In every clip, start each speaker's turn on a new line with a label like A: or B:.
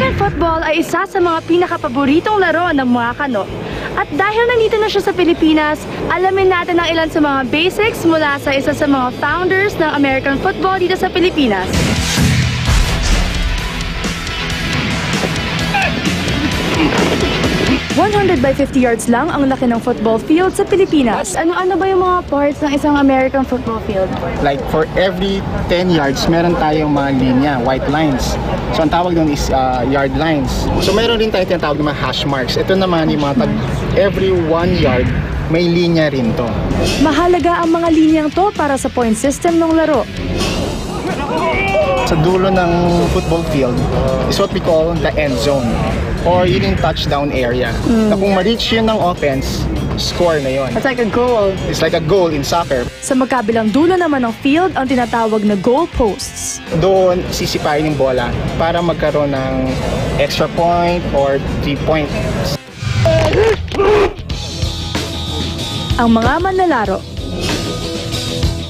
A: American football ay isa sa mga pinakapaboritong laro ng mga Kano. At dahil nandito na siya sa Pilipinas, alamin natin ang ilan sa mga basics mula sa isa sa mga founders ng American football dito sa Pilipinas. 100 by 50 yards lang ang laki ng football field sa Pilipinas. Ano-ano ba yung mga parts ng isang American football field?
B: Like for every 10 yards, meron tayong mga linya, white lines. So ang tawag doon is yard lines. So meron rin tayong tinatawag na mga hash marks. Ito naman yung mga every 1 yard, may linya rin to.
A: Mahalaga ang mga linyang to para sa point system ng laro.
B: Sa dulo ng football field is what we call the end zone or yun yung touchdown area. Na kung ma-reach yun ng offense, score na yun.
A: It's like a goal.
B: It's like a goal in soccer.
A: Sa magkabilang dulo naman ng field ang tinatawag na goal posts.
B: Doon sisipain yung bola para magkaroon ng extra point or 3 points.
A: Ang mga manlalaro.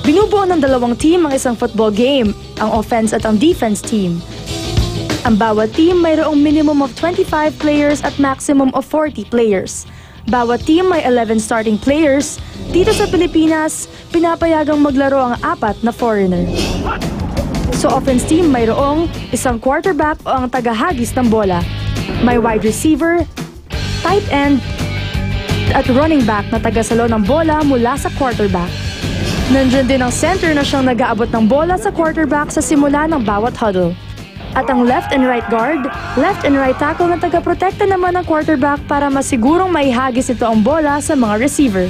A: Binubuo ng dalawang team ang isang football game, ang offense at ang defense team. Ang bawat team mayroong minimum of 25 players at maximum of 40 players. Bawat team may 11 starting players. Dito sa Pilipinas, pinapayagang maglaro ang 4 na foreigner. Sa offense team mayroong isang quarterback o ang tagahagis ng bola. May wide receiver, tight end, at running back na tagasalo ng bola mula sa quarterback. Nandiyan din ang center na siyang nag-aabot ng bola sa quarterback sa simula ng bawat huddle. At ang left and right guard, left and right tackle na taga-protekta naman ng quarterback para masigurong maihagis ito ang bola sa mga receiver.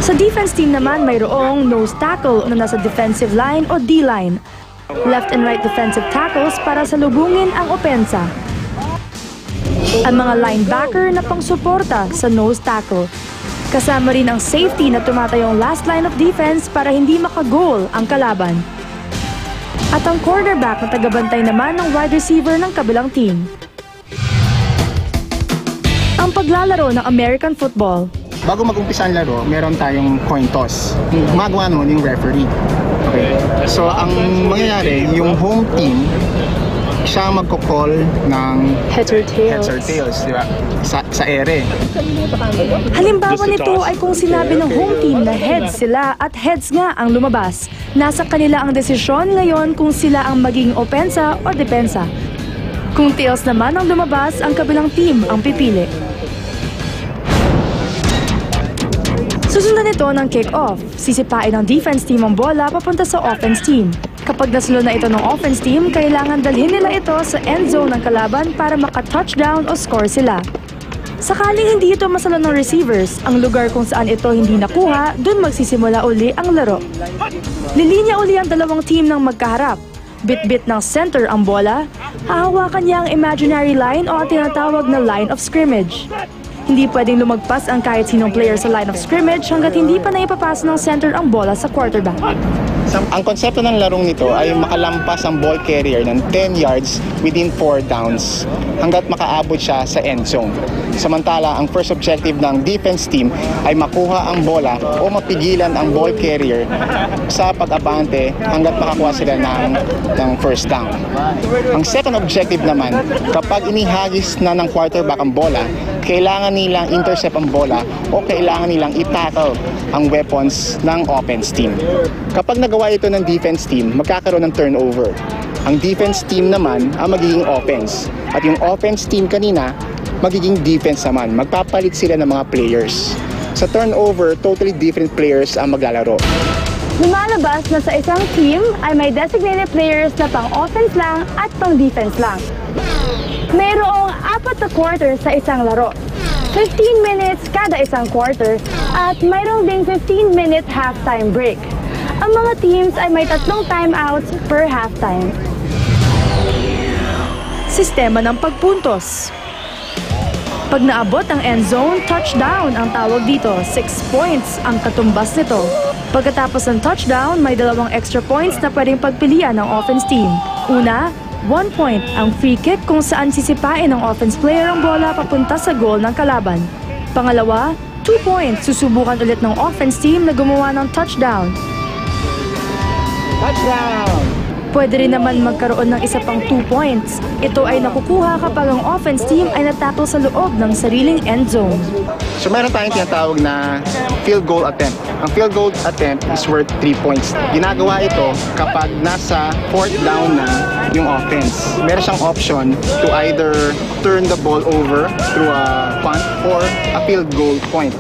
A: Sa defense team naman mayroong nose tackle na nasa defensive line o D-line. Left and right defensive tackles para salubungin ang opensa. Ang mga linebacker na pangsuporta sa nose tackle. Kasama rin ang safety na tumatayong last line of defense para hindi maka-goal ang kalaban. At ang cornerback na tagabantay naman ng wide receiver ng kabilang team. Ang paglalaro ng American football.
B: Bago mag-umpisa ang laro, meron tayong coin toss. Gumagawa noon yung referee. Okay. So ang mangyayari, yung home team, siya magko-call ng
A: heads or
B: tails, di ba? Sa ere.
A: Halimbawa nito ay kung sinabi ng home team na heads sila at heads nga ang lumabas. Nasa kanila ang desisyon ngayon kung sila ang maging opensa o depensa. Kung tails naman ang lumabas, ang kabilang team ang pipili. Susundan nito ng kick-off. Sisipain ng defense team ang bola papunta sa offense team. Kapag nasalo na ito ng offense team, kailangan dalhin nila ito sa end zone ng kalaban para maka-touchdown o score sila. Sakaling hindi ito masalo ng receivers, ang lugar kung saan ito hindi nakuha, dun magsisimula uli ang laro. Lilinya uli ang dalawang team ng magkaharap. Bit-bit ng center ang bola, hahawakan niya ang imaginary line o ang tinatawag na line of scrimmage. Hindi pwedeng lumagpas ang kahit sinong player sa line of scrimmage hanggat hindi pa naipapasa ng center ang bola sa quarterback.
B: Ang konsepto ng larong nito ay makalampas ang ball carrier ng 10 yards within 4 downs hanggat makaabot siya sa end zone. Samantala, ang first objective ng defense team ay makuha ang bola o mapigilan ang ball carrier sa pag-abante hanggat makakuha sila ng first down. Ang second objective naman, kapag inihagis na ng quarterback ang bola, kailangan nilang intercept ang bola o kailangan nilang i-tackle ang weapons ng offense team. Kapag nagawa ito ng defense team, magkakaroon ng turnover. Ang defense team naman ang magiging offense. At yung offense team kanina, magiging defense naman. Magpapalit sila ng mga players. Sa turnover, totally different players ang maglalaro.
A: Lumalabas na sa isang team ay may designated players na pang-offense lang at pang-defense lang. Mayroong 4 na quarters sa isang laro. 15 minutes kada isang quarter at mayroong ding 15-minute halftime break. Ang mga teams ay may 3 timeouts per halftime. Sistema ng pagpuntos. Pag naabot ang end zone, touchdown ang tawag dito. 6 points ang katumbas nito. Pagkatapos ng touchdown, may 2 extra points na pwedeng pagpilian ng offense team. Una, 1 point ang free kick kung saan sisipain ng offense player ang bola papunta sa goal ng kalaban. Pangalawa, 2 points susubukan ulit ng offense team na gumawa ng touchdown.
B: Touchdown!
A: Pwede rin naman magkaroon ng isa pang 2 points. Ito ay nakukuha kapag ang offense team ay nataklo sa loob ng sariling end zone.
B: So meron tayong tinatawag na field goal attempt. Ang field goal attempt is worth 3 points. Ginagawa ito kapag nasa 4th down na yung offense. Meron siyang option to either turn the ball over through a punt or a field goal point.